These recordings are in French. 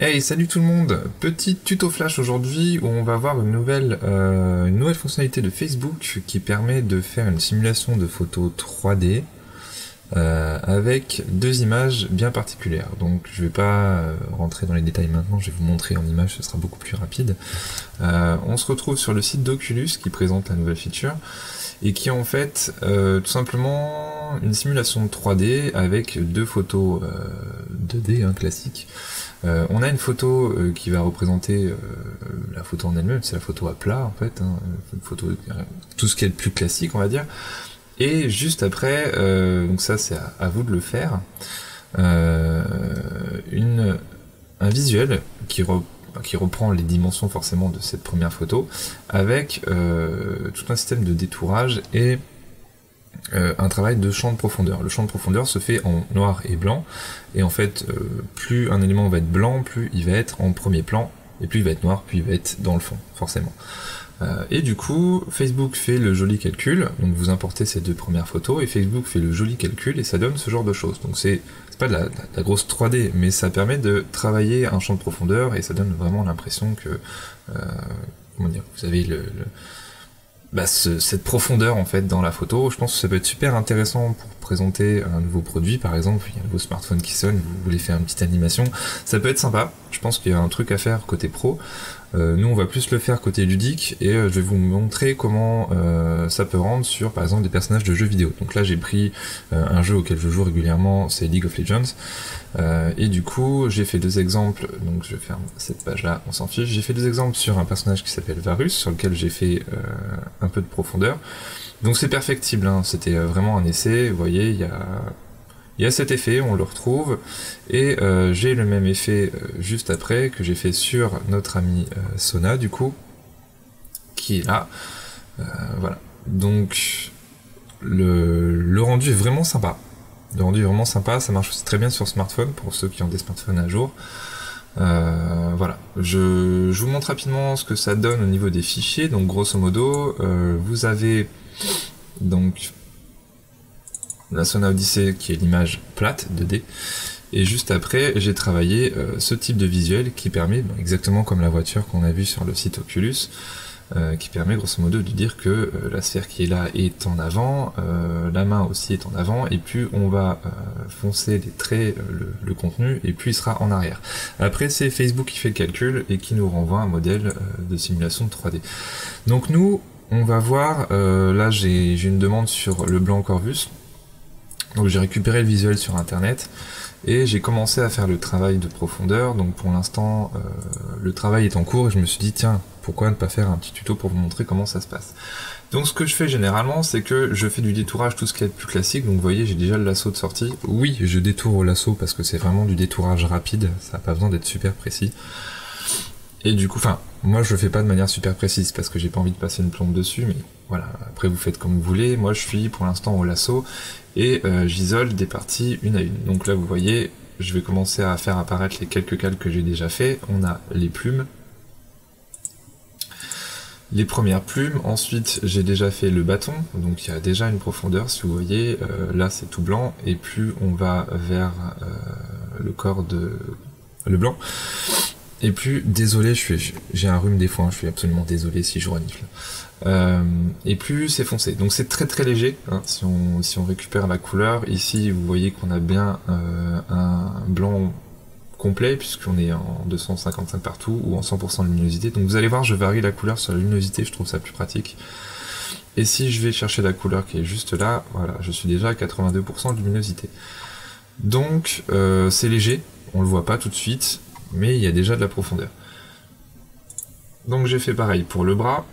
Hey, salut tout le monde! Petit tuto flash aujourd'hui où on va voir une nouvelle fonctionnalité de Facebook qui permet de faire une simulation de photos 3D avec deux images bien particulières. Donc je vais pas rentrer dans les détails maintenant, je vais vous montrer en image, ce sera beaucoup plus rapide. On se retrouve sur le site d'Oculus qui présente la nouvelle feature et qui est en fait tout simplement une simulation de 3D avec deux photos 2D classiques. On a une photo qui va représenter la photo en elle-même, c'est la photo à plat en fait, une photo, tout ce qui est le plus classique on va dire. Et juste après, donc ça c'est à vous de le faire, un visuel qui reprend les dimensions forcément de cette première photo, avec tout un système de détourage et un travail de champ de profondeur. Le champ de profondeur se fait en noir et blanc, et en fait, plus un élément va être blanc, plus il va être en premier plan, et plus il va être noir, plus il va être dans le fond, forcément. Et du coup, Facebook fait le joli calcul, donc vous importez ces deux premières photos, et Facebook fait le joli calcul, et ça donne ce genre de choses. Donc c'est pas de la grosse 3D, mais ça permet de travailler un champ de profondeur, et ça donne vraiment l'impression que, comment dire, vous avez cette profondeur en fait dans la photo. Je pense que ça peut être super intéressant pour présenter un nouveau produit, par exemple, il y a un nouveau smartphone qui sonne, vous voulez faire une petite animation, ça peut être sympa. Je pense qu'il y a un truc à faire côté pro. Nous on va plus le faire côté ludique, et je vais vous montrer comment ça peut rendre sur par exemple des personnages de jeux vidéo. Donc là j'ai pris un jeu auquel je joue régulièrement, c'est League of Legends, et du coup j'ai fait deux exemples, donc je ferme cette page là, on s'en fiche. J'ai fait deux exemples sur un personnage qui s'appelle Varus, sur lequel j'ai fait un peu de profondeur. Donc c'est perfectible, hein. C'était vraiment un essai, vous voyez, il y a cet effet, on le retrouve, et j'ai le même effet juste après que j'ai fait sur notre ami Sona, du coup, qui est là. Voilà. Donc le rendu est vraiment sympa. Le rendu est vraiment sympa, ça marche aussi très bien sur smartphone pour ceux qui ont des smartphones à jour. Voilà, je vous montre rapidement ce que ça donne au niveau des fichiers. Donc grosso modo, vous avez donc la Sona Odyssey qui est l'image plate 2D, et juste après j'ai travaillé ce type de visuel qui permet, exactement comme la voiture qu'on a vue sur le site Oculus, qui permet grosso modo de dire que la sphère qui est là est en avant, la main aussi est en avant, et plus on va foncer les traits, le contenu, et plus il sera en arrière. Après c'est Facebook qui fait le calcul et qui nous renvoie un modèle de simulation de 3D. Donc nous on va voir, là j'ai une demande sur le blanc Corvus. Donc j'ai récupéré le visuel sur internet et j'ai commencé à faire le travail de profondeur. Donc pour l'instant le travail est en cours, et je me suis dit tiens, pourquoi ne pas faire un petit tuto pour vous montrer comment ça se passe. Donc ce que je fais généralement, c'est que je fais du détourage, tout ce qui est le plus classique. Donc vous voyez, j'ai déjà le lasso de sortie. Oui, je détourne au lasso parce que c'est vraiment du détourage rapide, ça n'a pas besoin d'être super précis. Et du coup, enfin, moi je le fais pas de manière super précise parce que j'ai pas envie de passer une plombe dessus, mais voilà, après vous faites comme vous voulez. Moi je suis pour l'instant au lasso, et j'isole des parties une à une. Donc là vous voyez, je vais commencer à faire apparaître les quelques calques que j'ai déjà fait. On a les plumes, les premières plumes, ensuite j'ai déjà fait le bâton, donc il y a déjà une profondeur, si vous voyez, là c'est tout blanc, et plus on va vers le corps de le blanc, et plus, désolé, j'ai un rhume des fois, hein, je suis absolument désolé si je renifle. Et plus c'est foncé, donc c'est très très léger, hein, si on récupère la couleur. Ici vous voyez qu'on a bien un blanc complet, puisqu'on est en 255 partout, ou en 100% de luminosité. Donc vous allez voir, je varie la couleur sur la luminosité, je trouve ça plus pratique. Et si je vais chercher la couleur qui est juste là, voilà, je suis déjà à 82% de luminosité. Donc c'est léger, on le voit pas tout de suite, mais il y a déjà de la profondeur. Donc j'ai fait pareil pour le bras,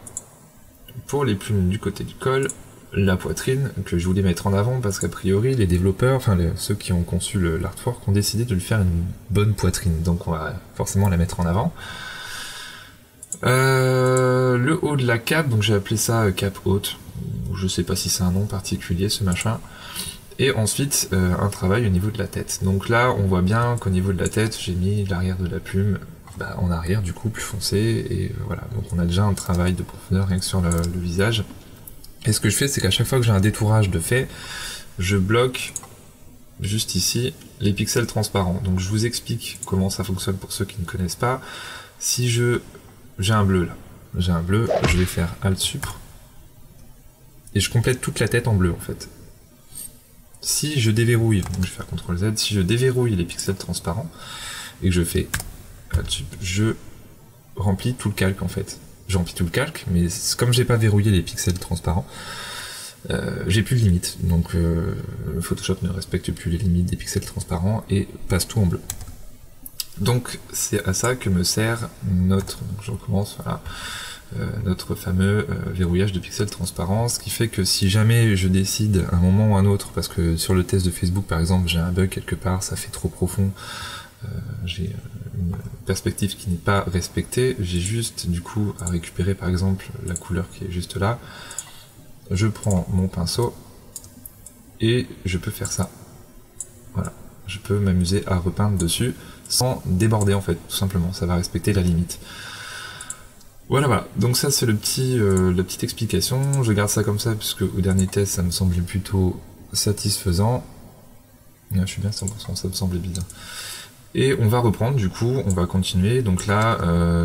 pour les plumes du côté du col, la poitrine, que je voulais mettre en avant parce qu'a priori les développeurs, enfin ceux qui ont conçu l'artwork ont décidé de lui faire une bonne poitrine, donc on va forcément la mettre en avant. Le haut de la cape, donc j'ai appelé ça cape haute, je sais pas si c'est un nom particulier ce machin. Et ensuite un travail au niveau de la tête. Donc là on voit bien qu'au niveau de la tête j'ai mis l'arrière de la plume en arrière, du coup plus foncé, et voilà, donc on a déjà un travail de profondeur rien que sur le visage. Et ce que je fais, c'est qu'à chaque fois que j'ai un détourage de fait, je bloque juste ici, les pixels transparents. Donc je vous explique comment ça fonctionne pour ceux qui ne connaissent pas. Si j'ai un bleu là, j'ai un bleu, je vais faire Alt Sup, et je complète toute la tête en bleu en fait. Si je déverrouille, donc je vais faire CTRL Z, si je déverrouille les pixels transparents, et que je fais Alt Sup, je remplis tout le calque en fait. Je remplis tout le calque, mais comme j'ai pas verrouillé les pixels transparents, j'ai plus de limites, donc Photoshop ne respecte plus les limites des pixels transparents et passe tout en bleu. Donc c'est à ça que me sert notre, donc je recommence, voilà, notre fameux verrouillage de pixels transparents, ce qui fait que si jamais je décide à un moment ou à un autre, parce que sur le test de Facebook par exemple, j'ai un bug quelque part, ça fait trop profond, j'ai une perspective qui n'est pas respectée, j'ai juste du coup à récupérer par exemple la couleur qui est juste là, je prends mon pinceau et je peux faire ça. Voilà, je peux m'amuser à repeindre dessus sans déborder en fait, tout simplement, ça va respecter la limite. Voilà, donc ça c'est la petite explication, je garde ça comme ça puisque au dernier test ça me semblait plutôt satisfaisant. Je suis bien 100%, ça me semblait bizarre. Et on va reprendre du coup, on va continuer, donc là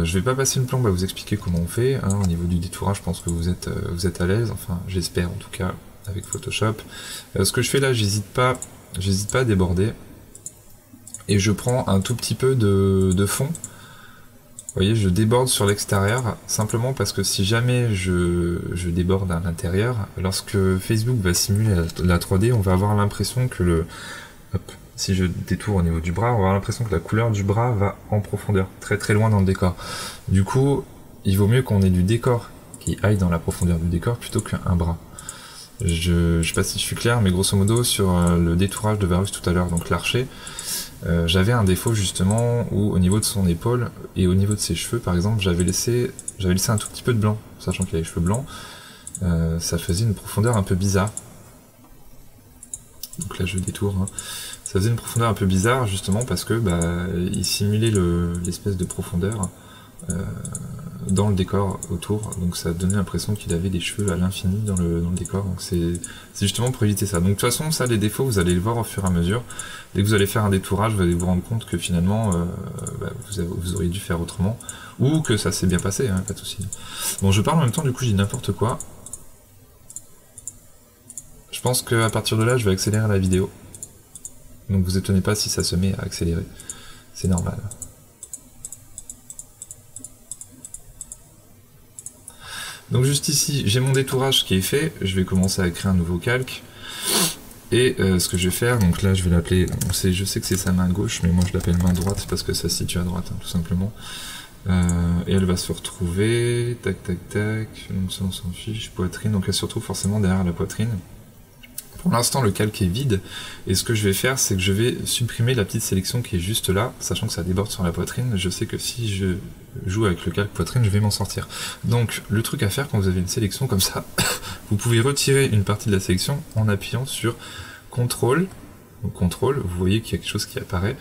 je vais pas passer une plombe à vous expliquer comment on fait, hein. Au niveau du détourage je pense que vous êtes à l'aise, enfin j'espère en tout cas avec Photoshop. Ce que je fais là, j'hésite pas à déborder, et je prends un tout petit peu de fond, vous voyez je déborde sur l'extérieur, simplement parce que si jamais je déborde à l'intérieur, lorsque Facebook va simuler la 3D, on va avoir l'impression que si je détourne au niveau du bras, on va avoir l'impression que la couleur du bras va en profondeur, très très loin dans le décor. Du coup, il vaut mieux qu'on ait du décor qui aille dans la profondeur du décor plutôt qu'un bras. Je sais pas si je suis clair, mais grosso modo, sur le détourage de Varus tout à l'heure, donc l'archer, j'avais un défaut justement où au niveau de son épaule et au niveau de ses cheveux, par exemple, j'avais laissé un tout petit peu de blanc, sachant qu'il a les cheveux blancs, ça faisait une profondeur un peu bizarre. Donc là je détourne, hein. Ça faisait une profondeur un peu bizarre justement parce que il simulait l'espèce de profondeur dans le décor autour, donc ça donnait l'impression qu'il avait des cheveux à l'infini dans le décor, donc c'est justement pour éviter ça. Donc de toute façon ça, les défauts vous allez les voir au fur et à mesure, dès que vous allez faire un détourage vous allez vous rendre compte que finalement vous auriez dû faire autrement, ou que ça s'est bien passé, hein, pas de souci. Bon, je parle en même temps, du coup je dis n'importe quoi. Je pense qu'à partir de là je vais accélérer la vidéo, donc vous étonnez pas si ça se met à accélérer, c'est normal. Donc juste ici, j'ai mon détourage qui est fait, je vais commencer à créer un nouveau calque, et ce que je vais faire, donc là je vais l'appeler, je sais que c'est sa main gauche, mais moi je l'appelle main droite parce que ça se situe à droite, hein, tout simplement. Et elle va se retrouver, tac tac tac, donc ça on s'en fiche, poitrine, donc elle se retrouve forcément derrière la poitrine. Pour l'instant le calque est vide, et ce que je vais faire c'est que je vais supprimer la petite sélection qui est juste là, sachant que ça déborde sur la poitrine. Je sais que si je joue avec le calque poitrine je vais m'en sortir. Donc le truc à faire quand vous avez une sélection comme ça, vous pouvez retirer une partie de la sélection en appuyant sur CTRL, donc CTRL, vous voyez qu'il y a quelque chose qui apparaît,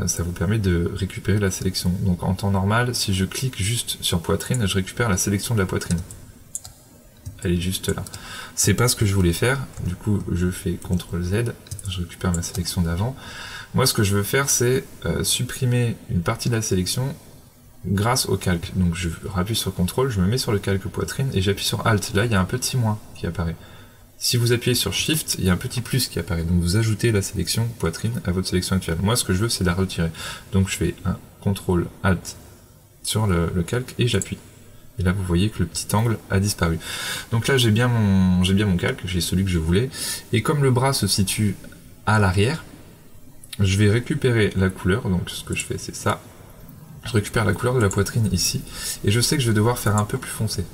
ça vous permet de récupérer la sélection. Donc en temps normal, si je clique juste sur poitrine, je récupère la sélection de la poitrine. Elle est juste là. C'est pas ce que je voulais faire, du coup je fais CTRL Z, je récupère ma sélection d'avant. Moi ce que je veux faire c'est supprimer une partie de la sélection grâce au calque. Donc je rappuie sur CTRL, je me mets sur le calque poitrine et j'appuie sur ALT. Là il y a un petit moins qui apparaît. Si vous appuyez sur Shift, il y a un petit plus qui apparaît. Donc vous ajoutez la sélection poitrine à votre sélection actuelle. Moi ce que je veux c'est la retirer. Donc je fais un CTRL ALT sur le calque et j'appuie. Et là vous voyez que le petit angle a disparu. Donc là j'ai bien mon calque, j'ai celui que je voulais, et comme le bras se situe à l'arrière, je vais récupérer la couleur, donc ce que je fais c'est ça, je récupère la couleur de la poitrine ici, et je sais que je vais devoir faire un peu plus foncé.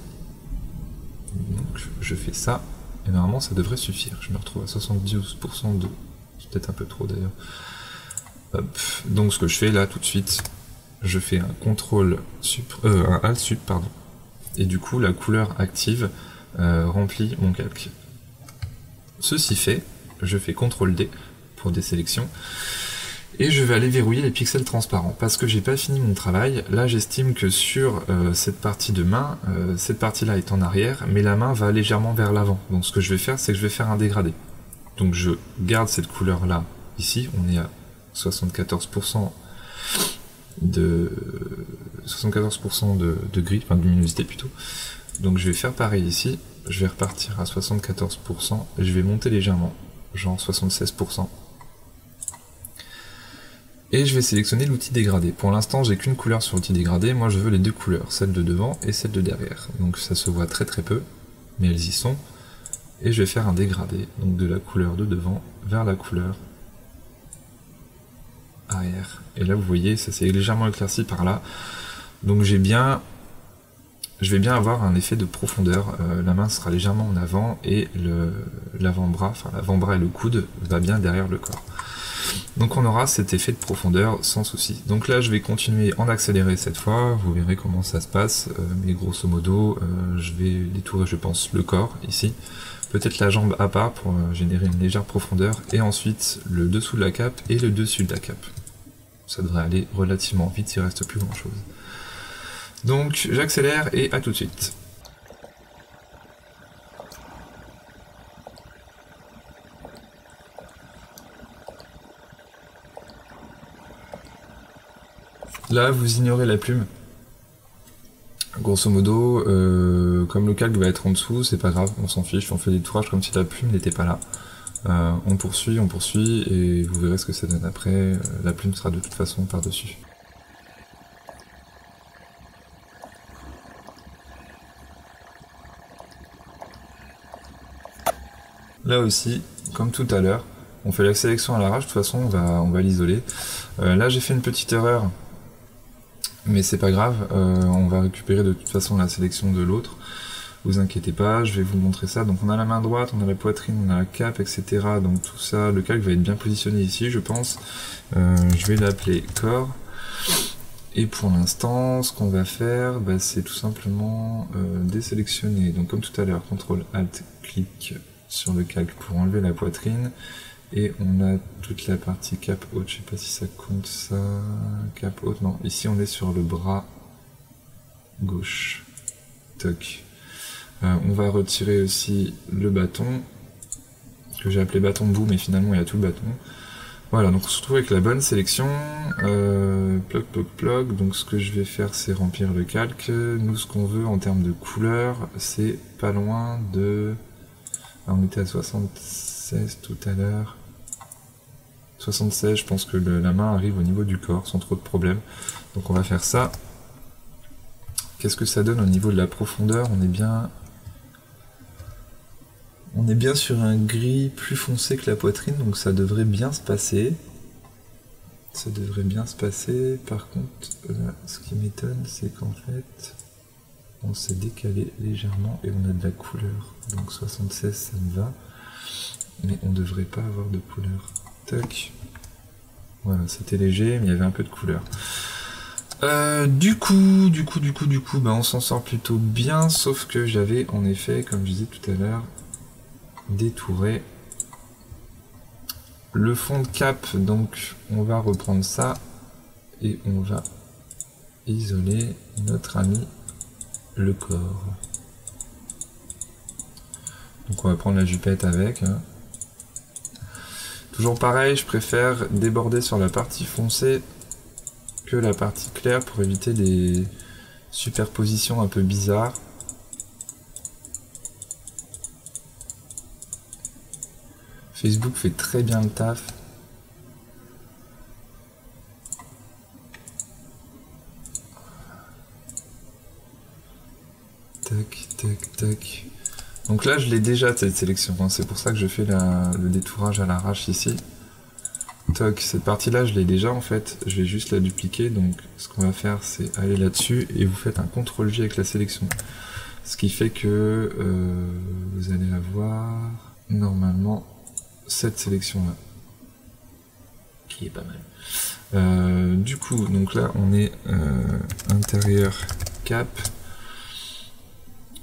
Donc je fais ça, et normalement ça devrait suffire, je me retrouve à 72% de... c'est peut-être un peu trop d'ailleurs. Hop. Donc ce que je fais là tout de suite, je fais un un Alt Sup, pardon. Et du coup la couleur active remplit mon calque. Ceci fait, je fais CTRL D pour des sélections, et je vais aller verrouiller les pixels transparents, parce que j'ai pas fini mon travail. Là j'estime que sur cette partie de main, cette partie là est en arrière, mais la main va légèrement vers l'avant, donc ce que je vais faire c'est que je vais faire un dégradé. Donc je garde cette couleur là, ici, on est à 74% de gris, enfin de luminosité plutôt. Donc je vais faire pareil ici, je vais repartir à 74%, et je vais monter légèrement, genre 76%. Et je vais sélectionner l'outil dégradé. Pour l'instant, j'ai qu'une couleur sur l'outil dégradé, moi je veux les deux couleurs, celle de devant et celle de derrière. Donc ça se voit très très peu, mais elles y sont. Et je vais faire un dégradé, donc de la couleur de devant vers la couleur arrière. Et là vous voyez, ça s'est légèrement éclairci par là. Donc je vais bien avoir un effet de profondeur. La main sera légèrement en avant et l'avant-bras, enfin l'avant-bras et le coude va bien derrière le corps. Donc on aura cet effet de profondeur sans souci. Donc là je vais continuer en accéléré cette fois, vous verrez comment ça se passe, mais grosso modo je vais détourer je pense le corps ici, peut-être la jambe à part pour générer une légère profondeur, et ensuite le dessous de la cape et le dessus de la cape. Ça devrait aller relativement vite, il reste plus grand chose. Donc j'accélère et à tout de suite. Là, vous ignorez la plume. Grosso modo, comme le calque va être en dessous, c'est pas grave, on s'en fiche, on fait des tourages comme si la plume n'était pas là. On poursuit, et vous verrez ce que ça donne après. La plume sera de toute façon par-dessus. Là aussi, comme tout à l'heure, on fait la sélection à l'arrache, de toute façon on va l'isoler. Là j'ai fait une petite erreur, mais c'est pas grave, on va récupérer de toute façon la sélection de l'autre, vous inquiétez pas, je vais vous montrer ça. Donc on a la main droite, on a la poitrine, on a la cape, etc. Donc tout ça, le calque va être bien positionné ici je pense. Je vais l'appeler corps. Et pour l'instant, ce qu'on va faire, bah, c'est tout simplement désélectionner. Donc comme tout à l'heure, CTRL ALT clic sur le calque pour enlever la poitrine. Et on a toute la partie cap haute, je sais pas si ça compte ça, cap haute, non, ici on est sur le bras gauche, toc. On va retirer aussi le bâton, que j'ai appelé bâton bout, mais finalement il y a tout le bâton. Voilà, donc on se retrouve avec la bonne sélection, plug, plug, plug, donc ce que je vais faire c'est remplir le calque. Nous ce qu'on veut en termes de couleur, c'est pas loin de... Alors, on était à 76 tout à l'heure. 76, je pense que la main arrive au niveau du corps sans trop de problèmes. Donc on va faire ça. Qu'est-ce que ça donne au niveau de la profondeur? On est bien sur un gris plus foncé que la poitrine, donc ça devrait bien se passer. Ça devrait bien se passer. Par contre, là, ce qui m'étonne, c'est qu'en fait, on s'est décalé légèrement et on a de la couleur. Donc 76, ça me va. Mais on devrait pas avoir de couleur. Tac. Voilà, c'était léger, mais il y avait un peu de couleur. Du coup, bah, on s'en sort plutôt bien, sauf que j'avais en effet, comme je disais tout à l'heure, détouré le fond de cap. Donc on va reprendre ça et on va isoler notre ami le corps. Donc on va prendre la jupette avec. Hein. Toujours pareil, je préfère déborder sur la partie foncée que la partie claire pour éviter des superpositions un peu bizarres. Facebook fait très bien le taf. Tac, tac, tac. Donc là, je l'ai déjà cette sélection, hein. C'est pour ça que je fais le détourage à l'arrache ici. Toc, cette partie-là, je l'ai déjà en fait. Je vais juste la dupliquer. Donc, ce qu'on va faire, c'est aller là-dessus et vous faites un CTRL-J avec la sélection. Ce qui fait que vous allez avoir normalement cette sélection-là, qui est pas mal. Du coup, donc là, on est intérieur cap.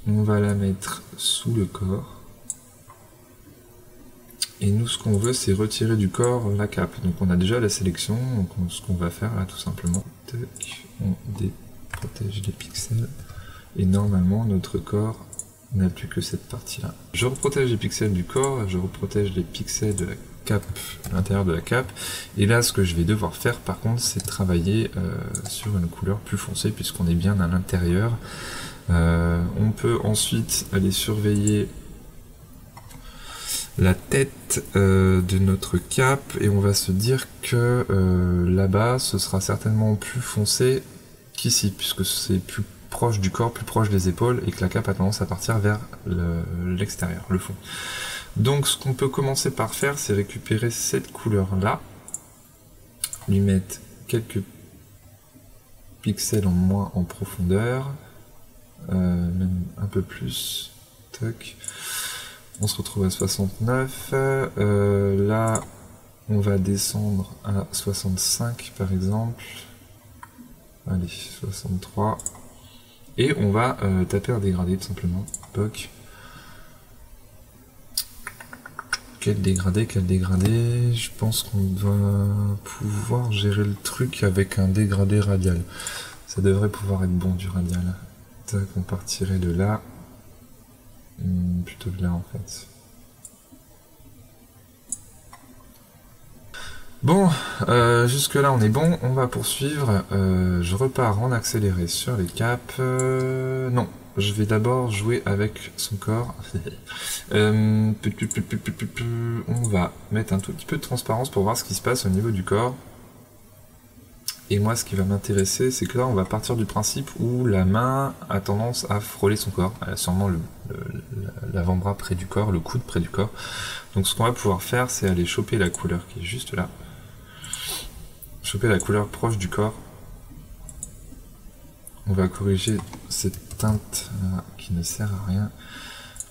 On va la mettre sous le corps. Et nous, ce qu'on veut, c'est retirer du corps la cape. Donc on a déjà la sélection. Donc ce qu'on va faire là, tout simplement, on déprotège les pixels. Et normalement, notre corps On n'a plus que cette partie-là. Je reprotège les pixels du corps, je reprotège les pixels de la cape, l'intérieur de la cape. Et là, ce que je vais devoir faire, par contre, c'est travailler sur une couleur plus foncée, puisqu'on est bien à l'intérieur. On peut ensuite aller surveiller la tête de notre cape, et on va se dire que là-bas, ce sera certainement plus foncé qu'ici, puisque c'est plus proche du corps, plus proche des épaules, et que la cape a tendance à partir vers l'extérieur, le fond. Donc ce qu'on peut commencer par faire, c'est récupérer cette couleur-là, lui mettre quelques pixels en moins en profondeur, même un peu plus, tac. On se retrouve à 69, là on va descendre à 65 par exemple, allez 63, et on va taper un dégradé tout simplement, POC. Quel dégradé, je pense qu'on doit pouvoir gérer le truc avec un dégradé radial. Ça devrait pouvoir être bon du radial. Tac, on partirait de là. Plutôt de là en fait. Bon, jusque là on est bon, on va poursuivre. Je repars en accéléré sur les caps. Non, je vais d'abord jouer avec son corps. On va mettre un tout petit peu de transparence pour voir ce qui se passe au niveau du corps. Et moi, ce qui va m'intéresser, c'est que là, on va partir du principe où la main a tendance à frôler son corps. Elle a sûrement l'avant-bras près du corps, le coude près du corps. Donc ce qu'on va pouvoir faire, c'est aller choper la couleur qui est juste là. Choper la couleur proche du corps. On va corriger cette teinte qui ne sert à rien.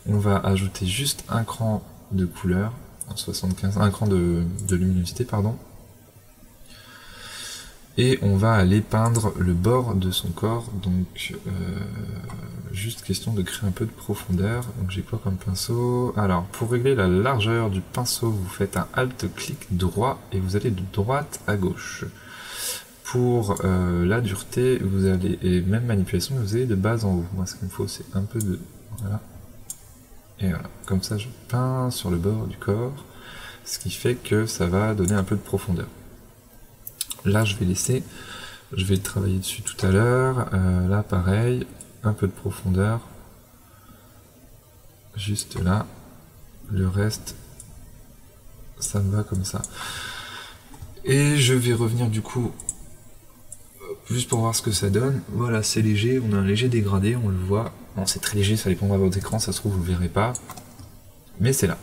On va ajouter juste un cran de couleur, 75, un cran de luminosité, pardon. Et on va aller peindre le bord de son corps, donc juste question de créer un peu de profondeur. Donc j'ai quoi comme pinceau? Alors pour régler la largeur du pinceau, vous faites un Alt-clic droit et vous allez de droite à gauche. Pour la dureté, vous allez, et même manipulation, vous allez de bas en haut. Moi ce qu'il me faut c'est un peu de... Voilà. Et voilà, comme ça je peins sur le bord du corps, ce qui fait que ça va donner un peu de profondeur. Là je vais laisser, je vais travailler dessus tout à l'heure, là pareil, un peu de profondeur, juste là, le reste, ça me va comme ça. Et je vais revenir du coup, juste pour voir ce que ça donne. Voilà, c'est léger, on a un léger dégradé, on le voit. Bon, c'est très léger, ça dépendra de votre écran, ça se trouve vous le verrez pas, mais c'est là.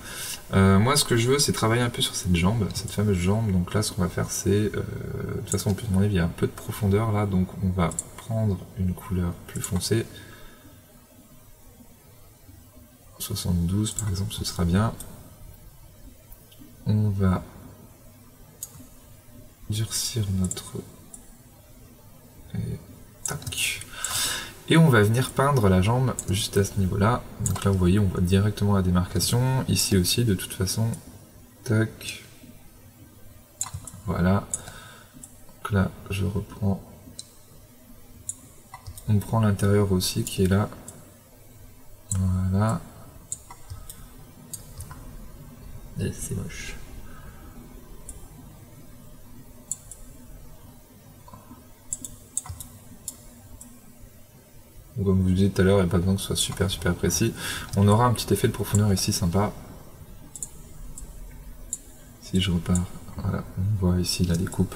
Moi ce que je veux c'est travailler un peu sur cette jambe, cette fameuse jambe. Donc là ce qu'on va faire c'est, de toute façon on peut demander, il y a un peu de profondeur là, donc on va prendre une couleur plus foncée, 72 par exemple, ce sera bien. On va durcir notre... Et... tac. Et on va venir peindre la jambe juste à ce niveau-là. Donc là, vous voyez, on voit directement la démarcation. Ici aussi, de toute façon. Tac. Voilà. Donc là, je reprends. On prend l'intérieur aussi qui est là. Voilà. Et c'est moche. Comme je vous disais tout à l'heure, il n'y a pas besoin que ce soit super précis. On aura un petit effet de profondeur ici sympa. Si je repars, voilà, on voit ici la découpe.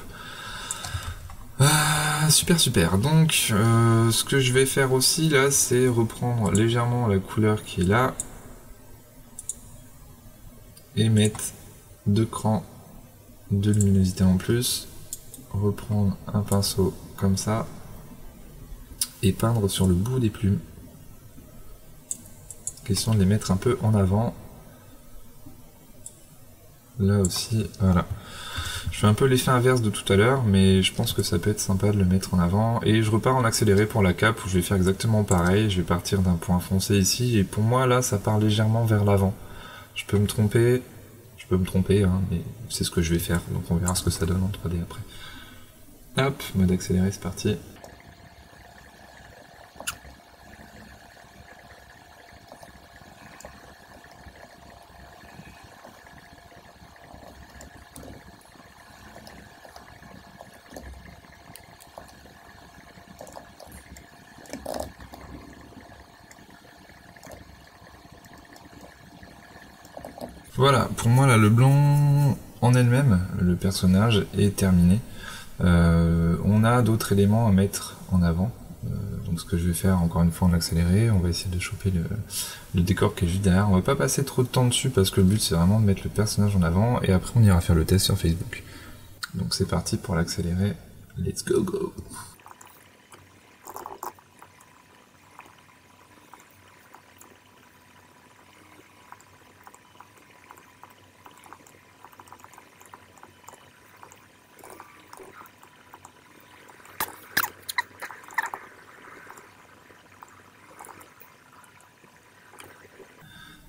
Super. Donc, ce que je vais faire aussi là, c'est reprendre légèrement la couleur qui est là. Et mettre 2 crans de luminosité en plus. Reprendre un pinceau comme ça. Et peindre sur le bout des plumes. Question de les mettre un peu en avant. Là aussi, voilà. Je fais un peu l'effet inverse de tout à l'heure, mais je pense que ça peut être sympa de le mettre en avant. Et je repars en accéléré pour la cape, où je vais faire exactement pareil. Je vais partir d'un point foncé ici, et pour moi, là, ça part légèrement vers l'avant. Je peux me tromper, hein, mais c'est ce que je vais faire. Donc on verra ce que ça donne en 3D après. Hop, mode accéléré, c'est parti. Voilà, pour moi là le blanc en elle-même, le personnage est terminé. On a d'autres éléments à mettre en avant. Donc ce que je vais faire encore une fois en accéléré, on va essayer de choper le décor qui est juste derrière. On va pas passer trop de temps dessus parce que le but c'est vraiment de mettre le personnage en avant et après on ira faire le test sur Facebook. Donc c'est parti pour l'accéléré. Let's go go.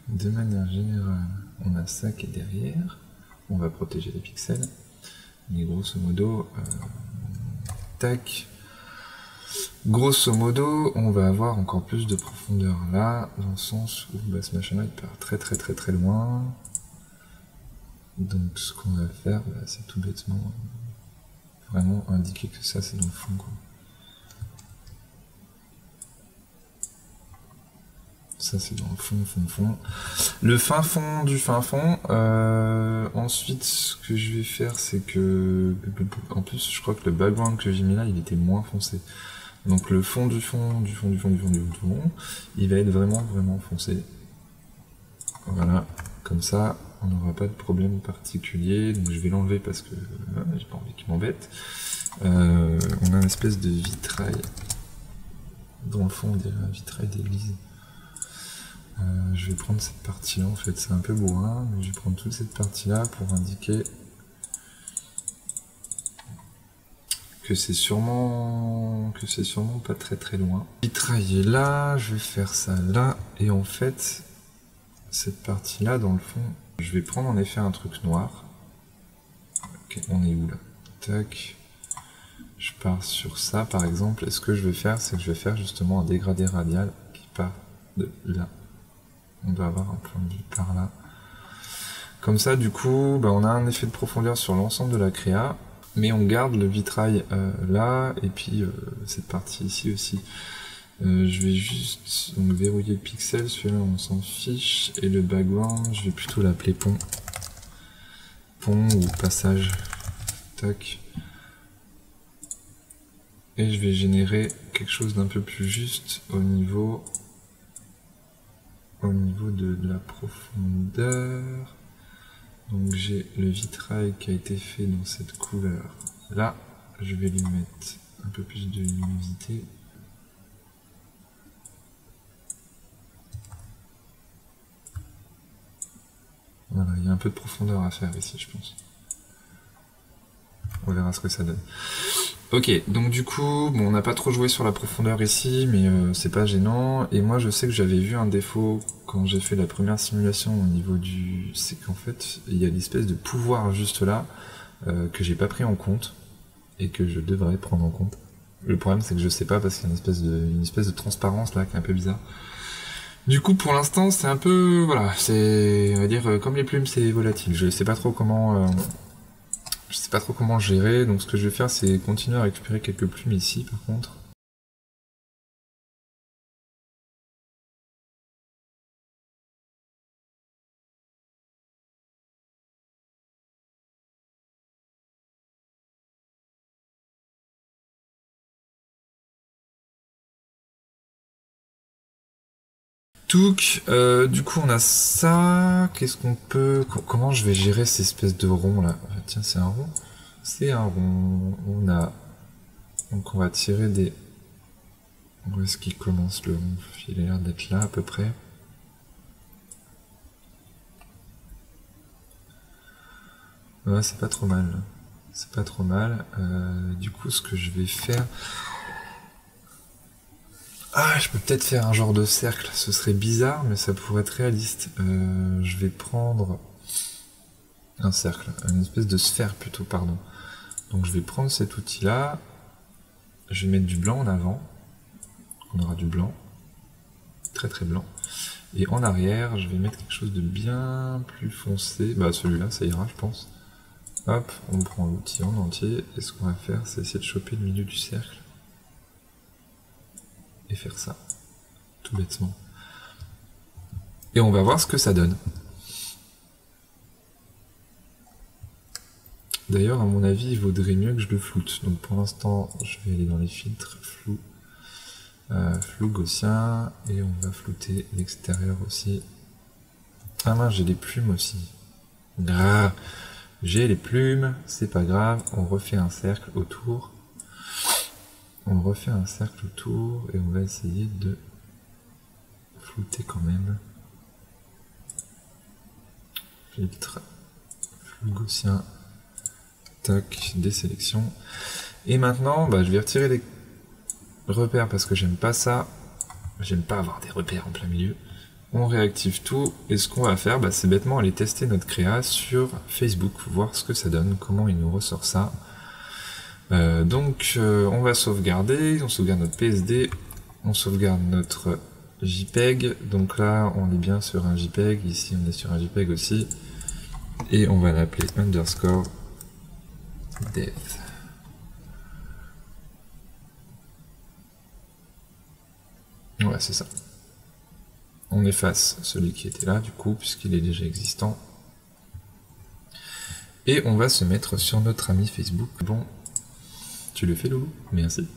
De manière générale, on a ça qui est derrière. On va protéger les pixels. Mais grosso modo, tac. Grosso modo, on va avoir encore plus de profondeur là, dans le sens où bah, ce machin-là il part très loin. Donc ce qu'on va faire, bah, c'est tout bêtement vraiment indiquer que ça c'est dans le fond, quoi. Ça c'est dans le fond. Le fin fond du fin fond. Ensuite, ce que je vais faire, c'est que... En plus, je crois que le background que j'ai mis là, il était moins foncé. Donc le fond du fond, il va être vraiment foncé. Voilà, comme ça, on n'aura pas de problème particulier. Donc je vais l'enlever parce que j'ai pas envie qu'il m'embête. On a une espèce de vitrail. Dans le fond, on dirait un vitrail d'église. Je vais prendre cette partie-là, en fait, c'est un peu bourrin, mais je vais prendre toute cette partie-là pour indiquer que c'est sûrement pas très loin. Vitrail est là, je vais faire ça là, et en fait, cette partie-là, dans le fond, je vais prendre en effet un truc noir. Ok, on est où là? Tac. Je pars sur ça, par exemple, et ce que je vais faire, c'est que je vais faire justement un dégradé radial qui part de là. On doit avoir un point de vue par là. Comme ça, du coup, bah, on a un effet de profondeur sur l'ensemble de la créa, mais on garde le vitrail là, et puis cette partie ici aussi. Je vais juste donc, verrouiller le pixel, celui-là on s'en fiche, et le background, je vais plutôt l'appeler pont. Pont ou passage. Tac. Et je vais générer quelque chose d'un peu plus juste au niveau de la profondeur. Donc j'ai le vitrail qui a été fait dans cette couleur là, je vais lui mettre un peu plus de luminosité. Voilà, il y a un peu de profondeur à faire ici, je pense. On verra ce que ça donne. Ok, donc du coup, bon, on n'a pas trop joué sur la profondeur ici, mais c'est pas gênant. Et moi, je sais que j'avais vu un défaut quand j'ai fait la première simulation au niveau du... C'est qu'en fait, il y a l'espèce de pouvoir juste là, que j'ai pas pris en compte, et que je devrais prendre en compte. Le problème, c'est que je sais pas, parce qu'il y a une espèce de transparence là, qui est un peu bizarre. Du coup, pour l'instant, c'est un peu... Voilà, c'est... On va dire, comme les plumes, c'est volatile. Je sais pas trop comment... Je sais pas trop comment gérer, donc ce que je vais faire, c'est continuer à récupérer quelques plumes ici, par contre. Touk, du coup on a ça, qu'est-ce qu'on peut... Comment je vais gérer ces espèces de ronds là? Tiens, c'est un rond? C'est un rond, on a... Donc on va tirer des... Où est-ce qu'il commence le rond? Il a l'air d'être là à peu près. Ouais, c'est pas trop mal. C'est pas trop mal. Du coup, ce que je vais faire... Ah, je peux peut-être faire un genre de cercle. Ce serait bizarre, mais ça pourrait être réaliste. Je vais prendre... Un cercle. Une espèce de sphère plutôt, pardon. Donc je vais prendre cet outil-là. Je vais mettre du blanc en avant. On aura du blanc. Très blanc. Et en arrière, je vais mettre quelque chose de bien plus foncé. Bah celui-là, ça ira, je pense. Hop, on prend l'outil en entier. Et ce qu'on va faire, c'est essayer de choper le milieu du cercle. Et faire ça. Tout bêtement. Et on va voir ce que ça donne. D'ailleurs, à mon avis, il vaudrait mieux que je le floute. Donc pour l'instant, je vais aller dans les filtres, flou gaussien, et on va flouter l'extérieur aussi. Ah mince, j'ai les plumes aussi. Grave, j'ai les plumes, c'est pas grave, on refait un cercle autour. On refait un cercle autour, et on va essayer de flouter quand même. Filtre, flou gaussien, tac, désélection. Et maintenant, je vais retirer les repères parce que j'aime pas ça. J'aime pas avoir des repères en plein milieu. On réactive tout, et ce qu'on va faire, c'est bêtement aller tester notre créa sur Facebook, voir ce que ça donne, comment il nous ressort ça. On va sauvegarder, on sauvegarde notre PSD, on sauvegarde notre JPEG, donc là on est bien sur un JPEG, ici on est sur un JPEG aussi, et on va l'appeler underscore dev. Ouais, c'est ça. On efface celui qui était là, du coup, puisqu'il est déjà existant. Et on va se mettre sur notre ami Facebook. Bon, tu le fais, Loulou? Merci.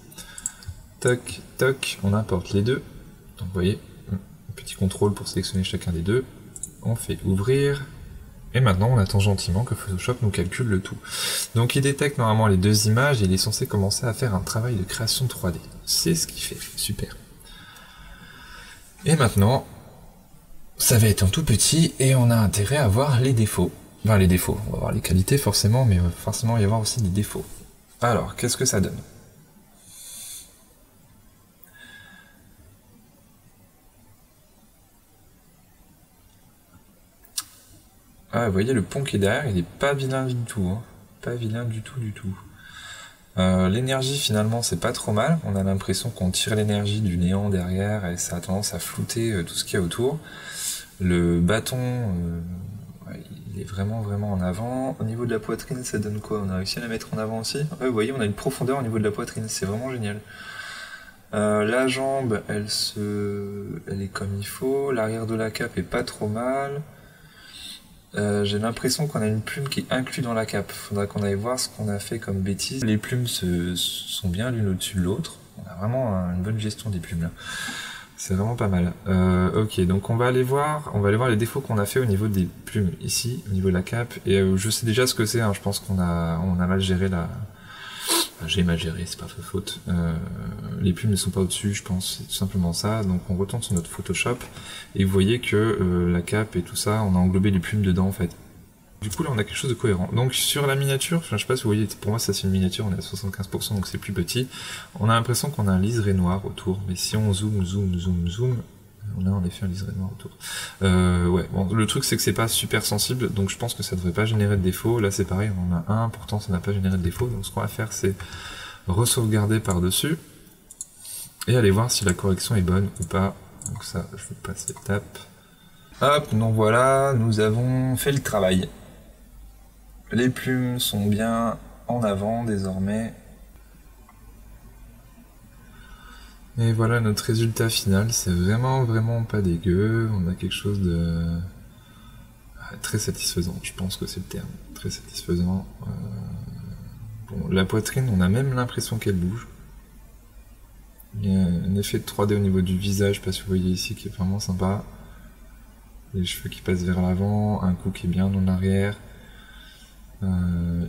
Toc, toc, on importe les deux. Donc, vous voyez, un petit contrôle pour sélectionner chacun des deux. On fait ouvrir. Et maintenant, on attend gentiment que Photoshop nous calcule le tout. Donc, il détecte normalement les deux images et il est censé commencer à faire un travail de création 3D. C'est ce qu'il fait. Super. Et maintenant, ça va être en tout petit et on a intérêt à voir les défauts. Enfin, les défauts. On va voir les qualités forcément, mais il va forcément y avoir aussi des défauts. Alors, qu'est-ce que ça donne? Ah, vous voyez, le pont qui est derrière, il est pas vilain du tout. Hein. Pas vilain du tout, du tout. L'énergie, finalement, c'est pas trop mal. On a l'impression qu'on tire l'énergie du néant derrière et ça a tendance à flouter tout ce qu'il y a autour. Le bâton, il est vraiment en avant. Au niveau de la poitrine, ça donne quoi? On a réussi à la mettre en avant aussi. Ouais, vous voyez, on a une profondeur au niveau de la poitrine, c'est vraiment génial. La jambe, elle est comme il faut. L'arrière de la cape est pas trop mal. J'ai l'impression qu'on a une plume qui est inclue dans la cape. Faudra qu'on aille voir ce qu'on a fait comme bêtise. Les plumes sont bien l'une au-dessus de l'autre. On a vraiment une bonne gestion des plumes là. C'est vraiment pas mal. Ok, donc on va aller voir les défauts qu'on a fait au niveau des plumes ici, au niveau de la cape. Et je sais déjà ce que c'est. Hein. Je pense qu'on a mal géré la. J'ai mal géré, c'est pas faute. Les plumes ne sont pas au-dessus, je pense, c'est tout simplement ça. Donc on retourne sur notre Photoshop et vous voyez que la cape et tout ça, on a englobé les plumes dedans en fait. Du coup là on a quelque chose de cohérent. Donc sur la miniature, je sais pas si vous voyez, pour moi ça c'est une miniature, on est à 75% donc c'est plus petit. On a l'impression qu'on a un liseré noir autour, mais si on zoome, on a en effet un liseré noir autour. Ouais, bon, le truc c'est que c'est pas super sensible, donc je pense que ça devrait pas générer de défaut. Là c'est pareil, on en a un, pourtant ça n'a pas généré de défaut, donc ce qu'on va faire c'est re-sauvegarder par-dessus, et aller voir si la correction est bonne ou pas. Donc ça, je passe l'étape. Hop, donc voilà, nous avons fait le travail. Les plumes sont bien en avant désormais. Et voilà notre résultat final, c'est vraiment pas dégueu, on a quelque chose de très satisfaisant, je pense que c'est le terme, très satisfaisant. Bon, la poitrine, on a même l'impression qu'elle bouge. Il y a un effet de 3D au niveau du visage, parce que vous voyez ici, qui est vraiment sympa. Les cheveux qui passent vers l'avant, un cou qui est bien en arrière.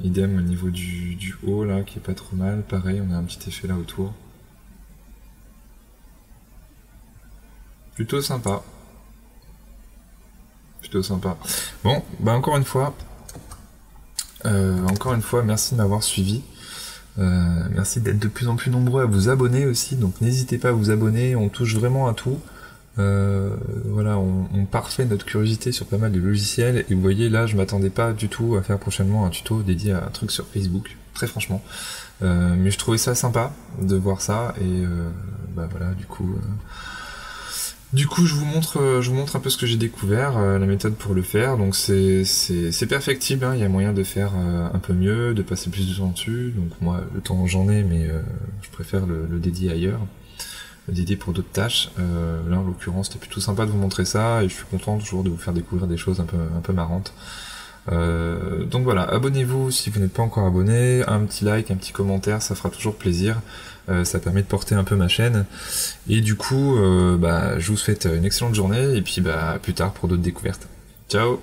Idem au niveau du haut, là, qui est pas trop mal, pareil, on a un petit effet là autour. Plutôt sympa. Plutôt sympa. Bon, encore une fois, merci de m'avoir suivi. Merci d'être de plus en plus nombreux à vous abonner aussi, donc n'hésitez pas à vous abonner, on touche vraiment à tout. Voilà, on parfait notre curiosité sur pas mal de logiciels, et vous voyez là, je m'attendais pas du tout à faire prochainement un tuto dédié à un truc sur Facebook, très franchement. Mais je trouvais ça sympa de voir ça, et voilà, du coup, je vous montre un peu ce que j'ai découvert, la méthode pour le faire. Donc c'est perfectible, hein, il y a moyen de faire un peu mieux, de passer plus de temps dessus. Donc moi, le temps j'en ai, mais je préfère le dédier ailleurs, le dédier pour d'autres tâches. Là, en l'occurrence, c'était plutôt sympa de vous montrer ça, et je suis content toujours de vous faire découvrir des choses un peu marrantes. Donc voilà, abonnez-vous si vous n'êtes pas encore abonné, un petit like, un petit commentaire, ça fera toujours plaisir. Ça permet de porter un peu ma chaîne. Et du coup, je vous souhaite une excellente journée et puis à plus tard pour d'autres découvertes. Ciao!